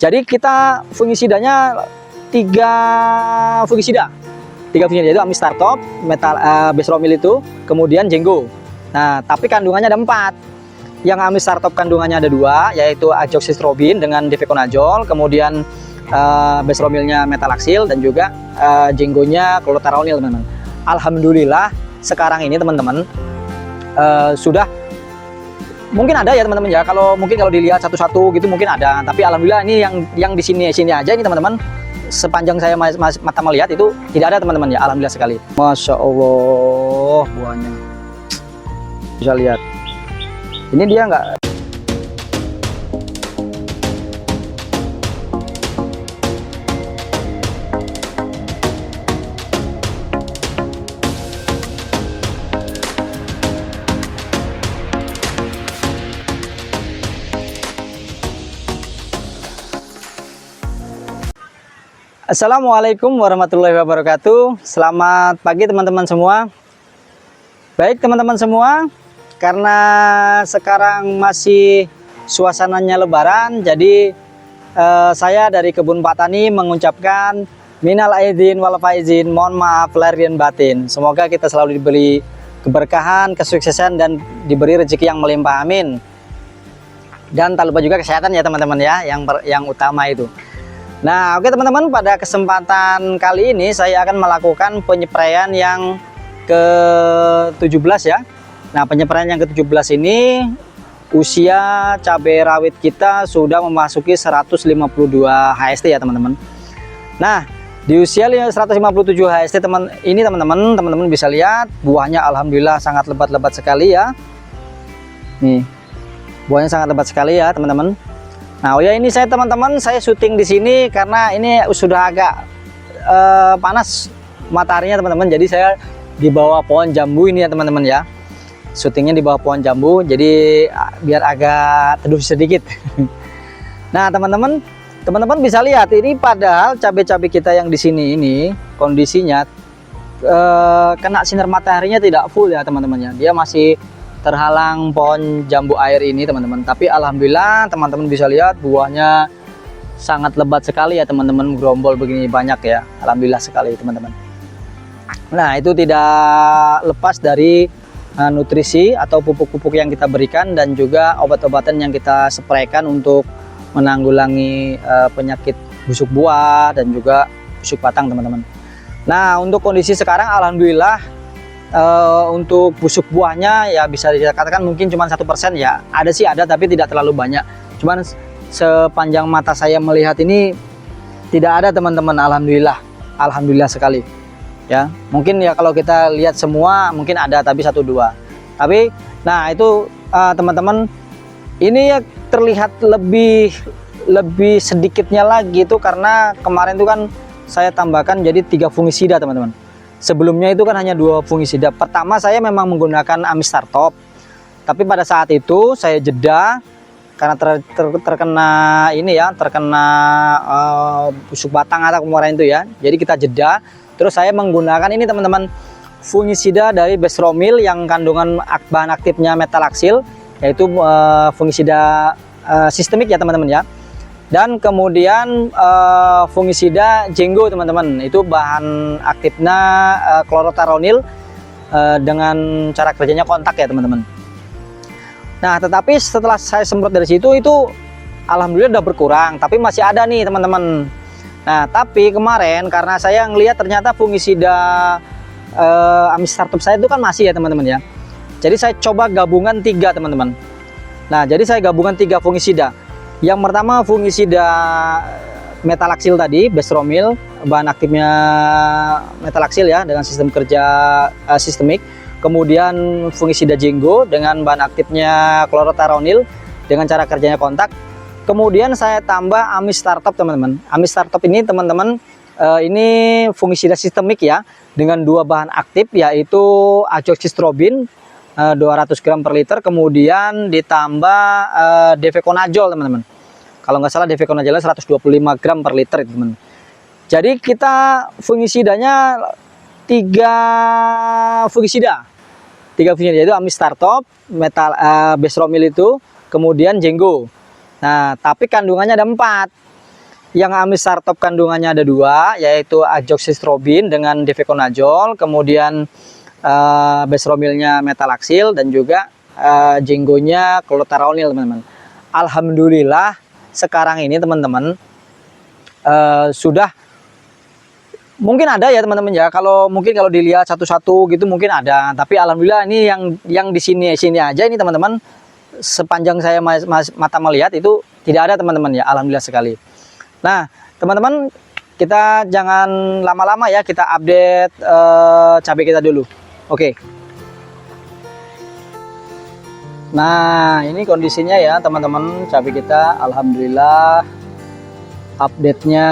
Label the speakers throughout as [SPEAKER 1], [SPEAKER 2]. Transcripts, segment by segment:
[SPEAKER 1] Jadi kita fungisidanya tiga fungisida yaitu Amistartop, Besromil itu, kemudian Jenggo. Nah, tapi kandungannya ada 4. Yang Amistartop kandungannya ada 2, yaitu azoxystrobin dengan difeconazole, kemudian Besromilnya metalaxyl, dan juga Jenggonya chlorothalonil, teman-teman. Alhamdulillah sekarang ini teman-teman sudah mungkin ada ya teman-teman ya, kalau dilihat satu-satu gitu mungkin ada, tapi alhamdulillah ini yang di sini aja ini teman-teman, sepanjang saya mata melihat itu tidak ada teman-teman ya, alhamdulillah sekali. Masya Allah buahnya, bisa lihat ini dia enggak. Assalamualaikum warahmatullahi wabarakatuh. Selamat pagi teman-teman semua. Baik teman-teman semua, karena sekarang masih suasananya lebaran, jadi saya dari Kebun Pak Tani mengucapkan minal aidin wal faizin, mohon maaf lahir dan batin. Semoga kita selalu diberi keberkahan, kesuksesan, dan diberi rezeki yang melimpah, amin. Dan tak lupa juga kesehatan ya teman-teman ya, yang utama itu. Nah, oke teman-teman, pada kesempatan kali ini saya akan melakukan penyepraian yang ke-17 ya. Nah, penyepraian yang ke-17 ini usia cabai rawit kita sudah memasuki 152 HST ya teman-teman. Nah, di usia 157 HST teman-teman bisa lihat buahnya alhamdulillah sangat lebat-lebat sekali ya. Nih, buahnya sangat lebat sekali ya teman-teman. Nah, oh ya, ini saya teman-teman, saya syuting di sini karena ini sudah agak panas mataharinya teman-teman. Jadi saya di bawah pohon jambu ini ya teman-teman ya. Syutingnya di bawah pohon jambu, jadi biar agak teduh sedikit. Nah, teman-teman bisa lihat ini, padahal cabai-cabai kita yang di sini ini kondisinya kena sinar mataharinya tidak full ya teman-teman ya. Dia masih terhalang pohon jambu air ini teman-teman, tapi alhamdulillah teman-teman bisa lihat buahnya sangat lebat sekali ya teman-teman, gerombol begini banyak ya, alhamdulillah sekali teman-teman. Nah, itu tidak lepas dari nutrisi atau pupuk-pupuk yang kita berikan dan juga obat-obatan yang kita spraykan untuk menanggulangi penyakit busuk buah dan juga busuk batang teman-teman. Nah, untuk kondisi sekarang alhamdulillah untuk busuk buahnya ya bisa dikatakan mungkin cuma 1% ya, ada tapi tidak terlalu banyak. Cuman sepanjang mata saya melihat ini tidak ada teman-teman, alhamdulillah sekali ya. Mungkin ya kalau kita lihat semua mungkin ada tapi 1-2, tapi nah itu teman-teman, ini ya terlihat lebih sedikitnya lagi itu karena kemarin itu kan saya tambahkan jadi 3 fungisida teman-teman. Sebelumnya itu kan hanya 2 fungisida. Pertama saya memang menggunakan Amistartop, tapi pada saat itu saya jeda karena terkena ini ya, busuk batang atau kemarin itu ya. Jadi kita jeda. Terus saya menggunakan ini teman-teman, fungisida dari Besromil yang kandungan bahan aktifnya metalaxyl, yaitu fungisida sistemik ya teman-teman ya. Dan kemudian fungisida Jenggo teman-teman, itu bahan aktifnya chlorothalonil dengan cara kerjanya kontak ya teman-teman. Nah, tetapi setelah saya semprot dari situ itu alhamdulillah udah berkurang, tapi masih ada nih teman-teman. Nah, tapi kemarin karena saya ngelihat ternyata fungisida Amistartop saya itu kan masih ya teman-teman ya. Jadi saya coba gabungan 3 teman-teman. Nah, jadi saya gabungan 3 fungisida. Yang pertama fungisida metalaxyl tadi, Besromil, bahan aktifnya metalaxyl ya dengan sistem kerja sistemik. Kemudian fungisida Jenggo dengan bahan aktifnya chlorothalonil dengan cara kerjanya kontak. Kemudian saya tambah Amistartop teman-teman. Amistartop ini teman-teman ini fungisida sistemik ya dengan 2 bahan aktif, yaitu azoxystrobin 200 gram per liter, kemudian ditambah difeconazole teman-teman. Kalau nggak salah difeconazole 125 gram per liter teman-teman. Jadi kita fungisidanya 3 fungisida yaitu Amistartop, Besromil itu, kemudian Jenggo. Nah, tapi kandungannya ada 4. Yang amistartop kandungannya ada dua, yaitu azoxystrobin dengan difeconazole, kemudian besromilnya metalaxyl, dan juga jenggonya chlorothalonil, teman-teman. Alhamdulillah sekarang ini teman-teman sudah mungkin ada ya teman-teman ya. Kalau mungkin kalau dilihat satu-satu gitu mungkin ada, tapi alhamdulillah ini yang di sini aja ini teman-teman, sepanjang saya mata melihat itu tidak ada teman-teman ya. Alhamdulillah sekali. Nah teman-teman, kita jangan lama-lama ya, kita update cabai kita dulu. Oke. Nah ini kondisinya ya teman-teman, cabai kita alhamdulillah. Update-nya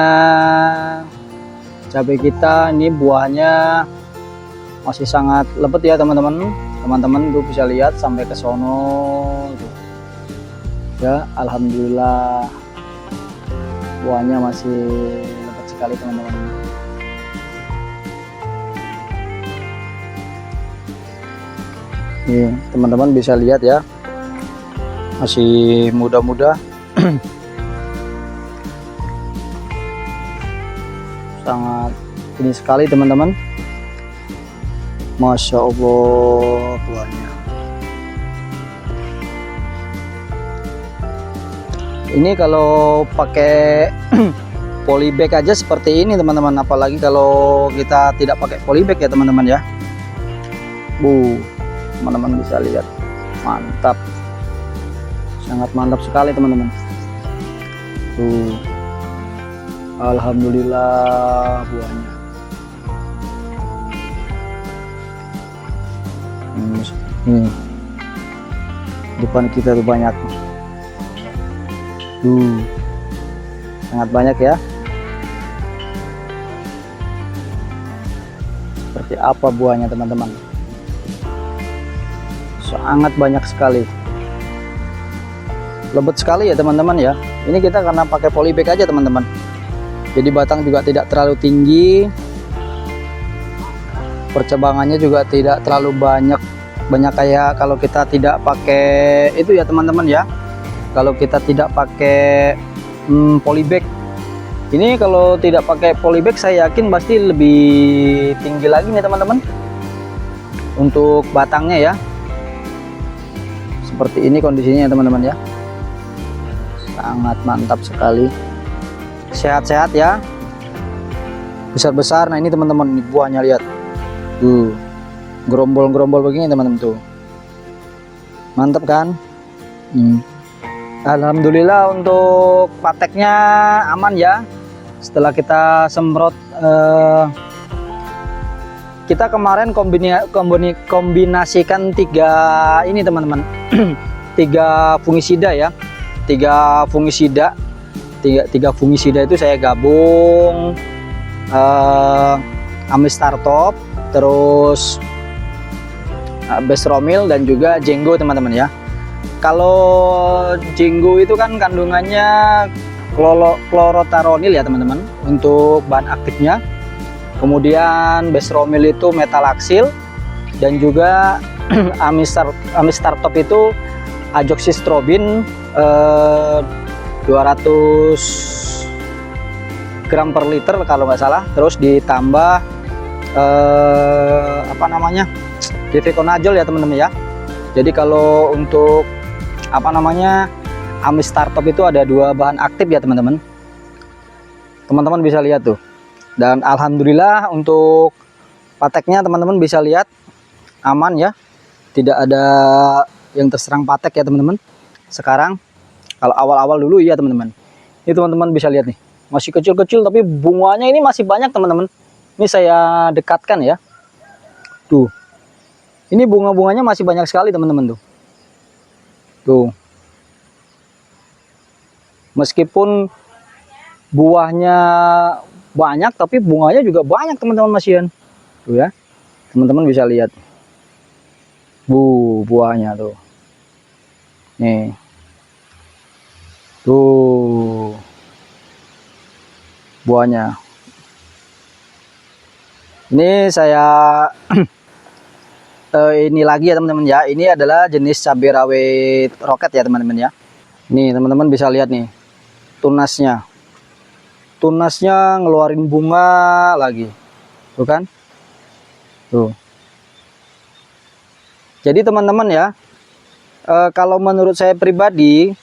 [SPEAKER 1] cabai kita ini buahnya masih sangat lebat ya teman-teman. Teman-teman tuh bisa lihat sampai ke sono ya, alhamdulillah buahnya masih lebat sekali teman-teman. Nih teman-teman bisa lihat ya, masih muda-muda. Sangat ini sekali teman-teman, Masya Allah buahnya. Ini kalau pakai polybag aja seperti ini teman-teman, apalagi kalau kita tidak pakai polybag ya teman-teman ya. Teman-teman bisa lihat, mantap, sangat mantap sekali teman-teman. Alhamdulillah buahnya. Depan kita tuh banyak. Sangat banyak ya. Seperti apa buahnya teman-teman? Sangat banyak sekali. Lebat sekali ya teman-teman ya. Ini kita karena pakai polybag aja teman-teman. Jadi batang juga tidak terlalu tinggi. Percabangannya juga tidak terlalu banyak kayak kalau kita tidak pakai itu ya teman-teman ya. Kalau kita tidak pakai polybag, ini kalau tidak pakai polybag saya yakin pasti lebih tinggi lagi nih teman-teman untuk batangnya ya. Seperti ini kondisinya teman-teman ya, sangat mantap sekali, sehat-sehat ya, besar-besar. Nah ini teman-teman, ini buahnya lihat, gerombol-gerombol begini teman-teman tuh, mantap kan? Alhamdulillah untuk pateknya aman ya. Setelah kita semprot, kita kemarin kombinasikan tiga ini teman-teman, tiga fungisida ya, tiga fungisida itu saya gabung, amistartop, terus besromil dan juga jenggo teman-teman ya. Kalau jenggo itu kan kandungannya chlorothalonil ya teman-teman untuk bahan aktifnya. Kemudian besromil itu metalaxyl, dan juga amistartop itu azoxystrobin 200 gram per liter kalau nggak salah. Terus ditambah difeconazole ya teman-teman ya. Jadi kalau untuk amistartop itu ada dua bahan aktif ya teman-teman. Teman-teman bisa lihat tuh. Dan alhamdulillah untuk pateknya teman-teman bisa lihat aman ya. Tidak ada yang terserang patek ya teman-teman. Sekarang kalau awal-awal dulu ya teman-teman. Ini teman-teman bisa lihat nih. Masih kecil-kecil tapi bunganya ini masih banyak teman-teman. Ini saya dekatkan ya. Tuh. Ini bunga-bunganya masih banyak sekali teman-teman tuh. Tuh, meskipun buahnya banyak tapi bunganya juga banyak teman-teman masihan. Tuh ya, teman-teman bisa lihat. Buahnya tuh. Nih. Tuh. Buahnya. Ini saya ini lagi ya teman-teman ya, ini adalah jenis cabai rawit roket ya teman-teman ya. Nih teman-teman bisa lihat nih tunasnya, tunasnya ngeluarin bunga lagi, tuh kan, tuh. Jadi teman-teman ya, kalau menurut saya pribadi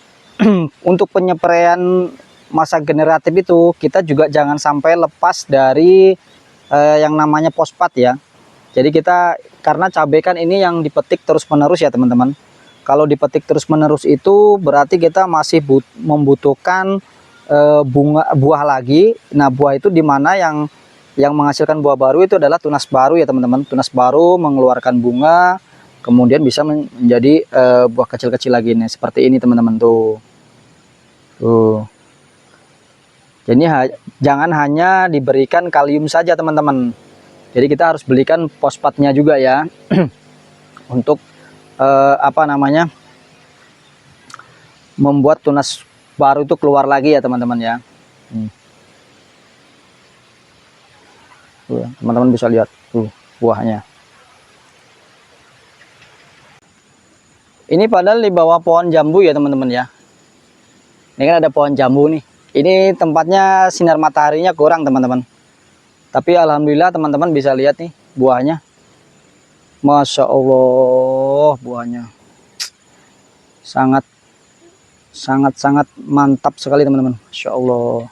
[SPEAKER 1] untuk penyepraian masa generatif itu kita juga jangan sampai lepas dari yang namanya fosfat ya. Jadi kita, karena cabai kan ini yang dipetik terus menerus ya teman-teman. Kalau dipetik terus menerus itu berarti kita masih membutuhkan buah lagi. Nah, buah itu dimana yang menghasilkan buah baru itu adalah tunas baru ya teman-teman. Tunas baru mengeluarkan bunga, kemudian bisa menjadi buah kecil-kecil lagi nih, seperti ini teman-teman tuh. Tuh. Jadi jangan hanya diberikan kalium saja teman-teman. Jadi kita harus belikan fosfatnya juga ya. Untuk apa namanya, membuat tunas baru itu keluar lagi ya teman-teman ya. Teman-teman bisa lihat tuh buahnya. Ini padahal di bawah pohon jambu ya teman-teman ya. Ini kan ada pohon jambu nih. Ini tempatnya sinar mataharinya kurang teman-teman. Tapi alhamdulillah teman-teman bisa lihat nih buahnya. Masya Allah, buahnya sangat mantap sekali teman-teman. Masya Allah.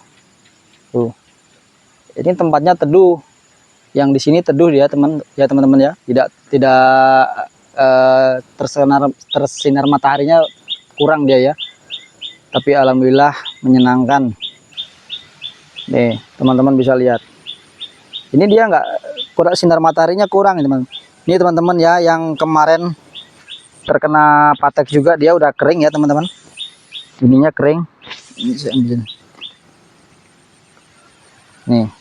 [SPEAKER 1] Tuh. Ini tempatnya teduh. Yang di sini teduh dia teman-teman ya. Tidak tersinar mataharinya kurang dia ya, tapi alhamdulillah menyenangkan. Nih teman-teman bisa lihat, ini dia nggak kurang, sinar mataharinya kurang teman. Ini teman-teman ya, yang kemarin terkena patek juga dia udah kering ya teman-teman, ininya kering. Ini saya ambil nih.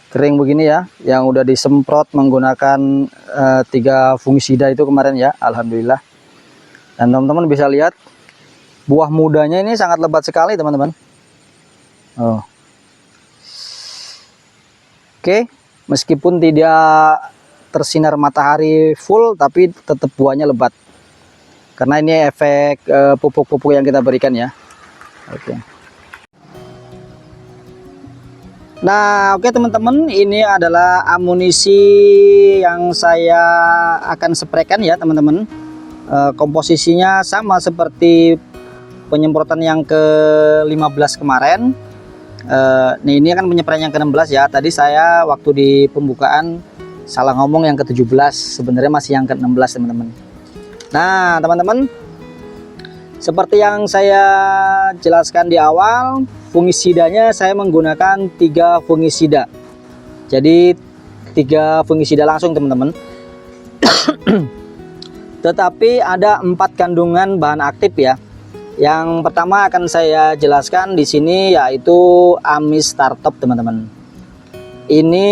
[SPEAKER 1] Kering begini ya, yang udah disemprot menggunakan 3 fungisida itu kemarin ya, alhamdulillah. Dan teman-teman bisa lihat buah mudanya ini sangat lebat sekali teman-teman. Oke, meskipun tidak tersinar matahari full, tapi tetap buahnya lebat karena ini efek pupuk-pupuk yang kita berikan ya. Oke. Nah, oke teman-teman, ini adalah amunisi yang saya akan spraykan ya teman-teman. Komposisinya sama seperti penyemprotan yang ke-15 kemarin. Nih, ini kan penyemprotan yang ke-16 ya. Tadi saya waktu di pembukaan salah ngomong yang ke-17, sebenarnya masih yang ke-16 teman-teman. Nah teman-teman, seperti yang saya jelaskan di awal, fungisidanya saya menggunakan 3 fungisida. Jadi 3 fungisida langsung teman-teman. Tetapi ada 4 kandungan bahan aktif ya. Yang pertama akan saya jelaskan di sini yaitu Amis Startop teman-teman. Ini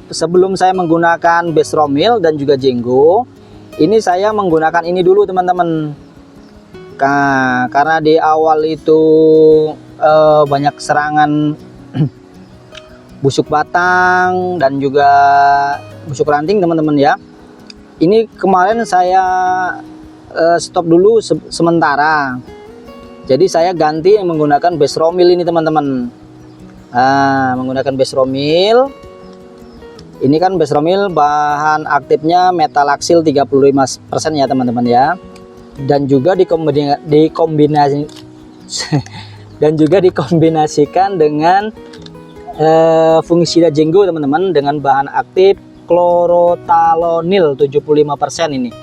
[SPEAKER 1] sebelum saya menggunakan Besromil dan juga Jenggo, ini saya menggunakan ini dulu teman-teman. Karena di awal itu banyak serangan busuk batang dan juga busuk ranting teman-teman ya. Ini kemarin saya stop dulu sementara. Jadi saya ganti menggunakan Besromil ini teman-teman. Menggunakan Besromil. Ini kan Besromil bahan aktifnya metalaxyl 35% ya teman-teman ya. Dan juga dikombinasikan dengan fungisida Jenggo teman-teman, dengan bahan aktif klorotalonil 75% ini.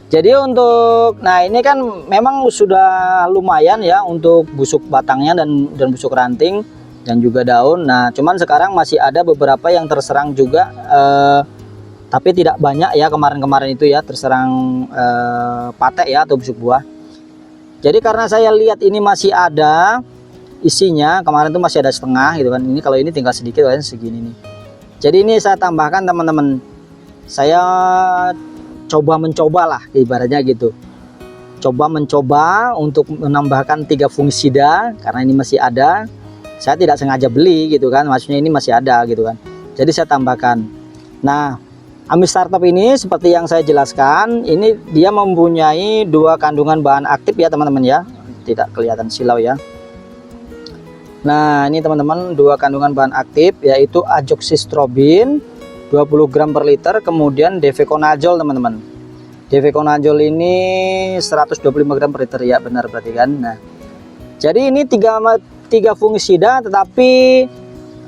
[SPEAKER 1] Jadi untuk, nah ini kan memang sudah lumayan ya untuk busuk batangnya dan busuk ranting dan juga daun. Nah cuman sekarang masih ada beberapa yang terserang juga, tapi tidak banyak ya, kemarin-kemarin itu ya terserang patek ya atau busuk buah. Jadi karena saya lihat ini masih ada isinya, kemarin tuh masih ada setengah gitu kan. Ini kalau ini tinggal sedikit kan, segini nih. Jadi ini saya tambahkan teman-teman. Saya mencoba lah ibaratnya gitu. Mencoba untuk menambahkan 3 fungisida karena ini masih ada. Saya tidak sengaja beli gitu kan, maksudnya ini masih ada gitu kan. Jadi saya tambahkan. Nah, Amis Startup ini seperti yang saya jelaskan, ini dia mempunyai 2 kandungan bahan aktif ya teman-teman ya. Tidak kelihatan silau ya. Nah, ini teman-teman 2 kandungan bahan aktif yaitu azoxystrobin 20 gram per liter, kemudian defeconazole teman-teman. Defeconazole ini 125 gram per liter ya, benar berarti kan. Nah, jadi ini tiga fungisida tetapi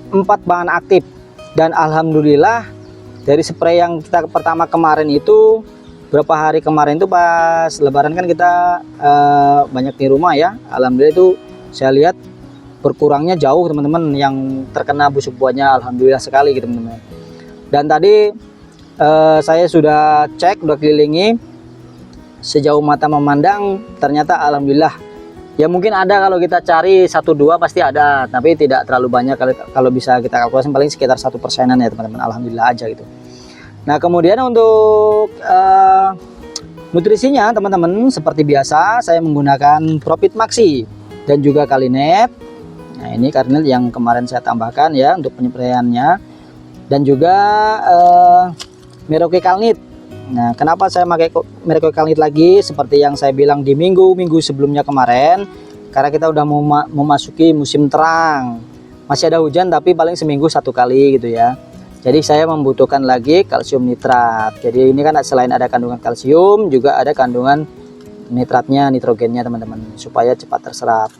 [SPEAKER 1] 4 bahan aktif, dan alhamdulillah dari spray yang kita pertama kemarin itu, berapa hari kemarin itu pas lebaran kan kita banyak di rumah ya, alhamdulillah itu saya lihat berkurangnya jauh teman-teman yang terkena busuk buahnya, alhamdulillah sekali gitu teman-teman. Dan tadi saya sudah cek, sudah kelilingi, sejauh mata memandang ternyata alhamdulillah ya, mungkin ada kalau kita cari 1-2 pasti ada, tapi tidak terlalu banyak. Kalau bisa kita kalkulasi paling sekitar 1%-an ya teman-teman, alhamdulillah aja gitu. Nah, kemudian untuk nutrisinya teman-teman, seperti biasa saya menggunakan Profit Maxi dan juga Kalinet. Nah, ini Kalinet yang kemarin saya tambahkan ya untuk penyepraiannya, dan juga Merauke Kalnit. Nah, kenapa saya pakai Merauke Kalnit lagi seperti yang saya bilang di minggu sebelumnya kemarin, karena kita udah mau memasuki musim terang, masih ada hujan tapi paling seminggu 1 kali gitu ya. Jadi saya membutuhkan lagi kalsium nitrat. Jadi ini kan selain ada kandungan kalsium juga ada kandungan nitratnya, nitrogennya teman-teman, supaya cepat terserap.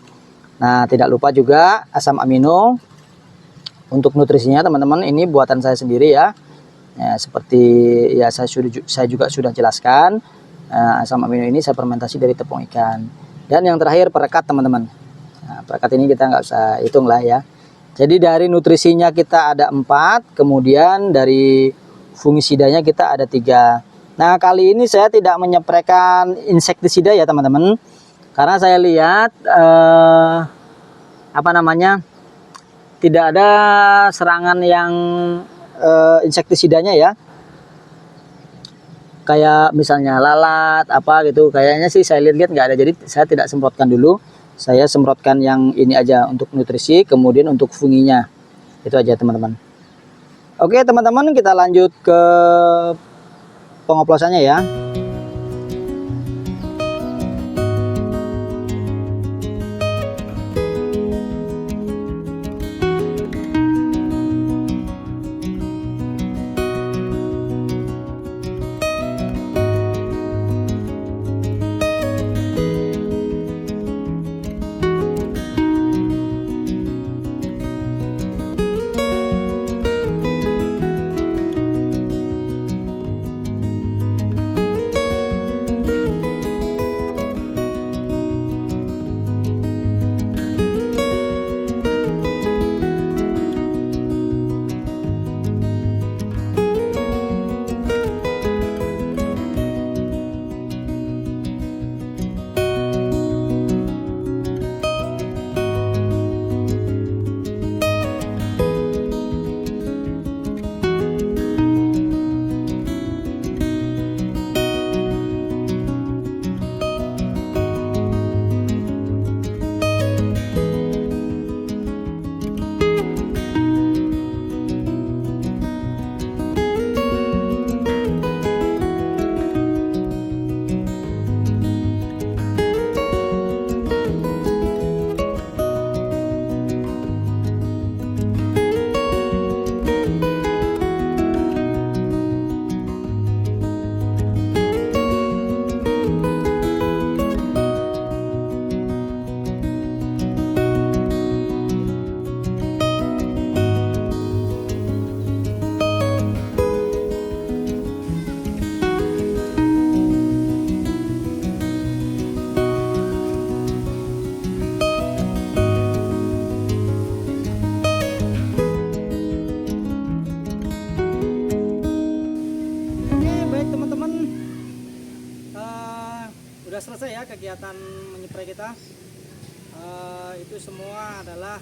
[SPEAKER 1] Nah, tidak lupa juga asam amino. Untuk nutrisinya teman-teman, ini buatan saya sendiri ya. Ya, seperti ya saya juga sudah jelaskan, asam amino ini saya fermentasi dari tepung ikan. Dan yang terakhir perekat teman-teman. Nah, perekat ini kita nggak usah hitung lah ya. Jadi dari nutrisinya kita ada 4, kemudian dari fungisidanya kita ada 3. Nah, kali ini saya tidak menyepraikan insektisida ya teman-teman, karena saya lihat tidak ada serangan yang insektisidanya ya, kayak misalnya lalat apa gitu, kayaknya sih saya lihat nggak ada. Jadi saya tidak semprotkan dulu, saya semprotkan yang ini aja untuk nutrisi, kemudian untuk funginya itu aja teman-teman. Oke teman-teman, kita lanjut ke pengoplosannya ya. Sudah selesai ya kegiatan menyepray kita. Itu semua adalah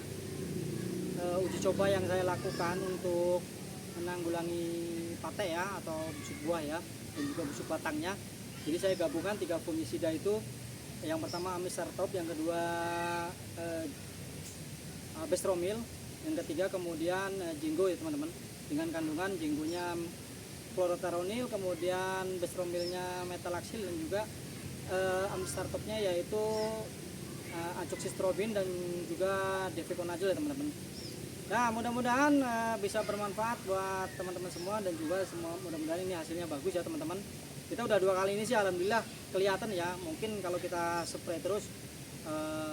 [SPEAKER 1] uji coba yang saya lakukan untuk menanggulangi pate ya, atau busuk buah ya, dan juga busuk batangnya. Jadi saya gabungkan 3 fungisida itu. Yang pertama Amis Startup, yang kedua Bestromil, yang ketiga kemudian Jinggo ya teman-teman, dengan kandungan Jinggonya chlorothalonil, kemudian Bestromilnya metalaxyl, dan juga startupnya yaitu azoxystrobin dan juga deviconazole ya teman-teman. Nah, mudah-mudahan bisa bermanfaat buat teman-teman semua, dan juga semua mudah-mudahan ini hasilnya bagus ya teman-teman. Kita udah 2 kali ini sih alhamdulillah kelihatan ya. Mungkin kalau kita spray terus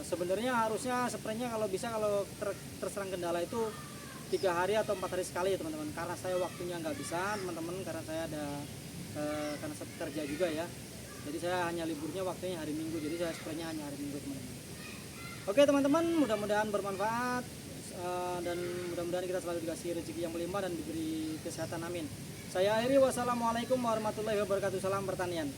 [SPEAKER 1] sebenarnya harusnya spraynya kalau bisa, kalau terserang kendala itu 3 hari atau 4 hari sekali ya teman-teman. Karena saya waktunya nggak bisa teman-teman, karena saya ada karena saya kerja juga ya. Jadi saya hanya liburnya waktunya hari Minggu, jadi saya spraynya hanya hari Minggu teman-teman. Oke teman-teman, mudah-mudahan bermanfaat, dan mudah-mudahan kita selalu dikasih rezeki yang melimpah dan diberi kesehatan, amin. Saya akhiri, wassalamualaikum warahmatullahi wabarakatuh. Salam pertanian.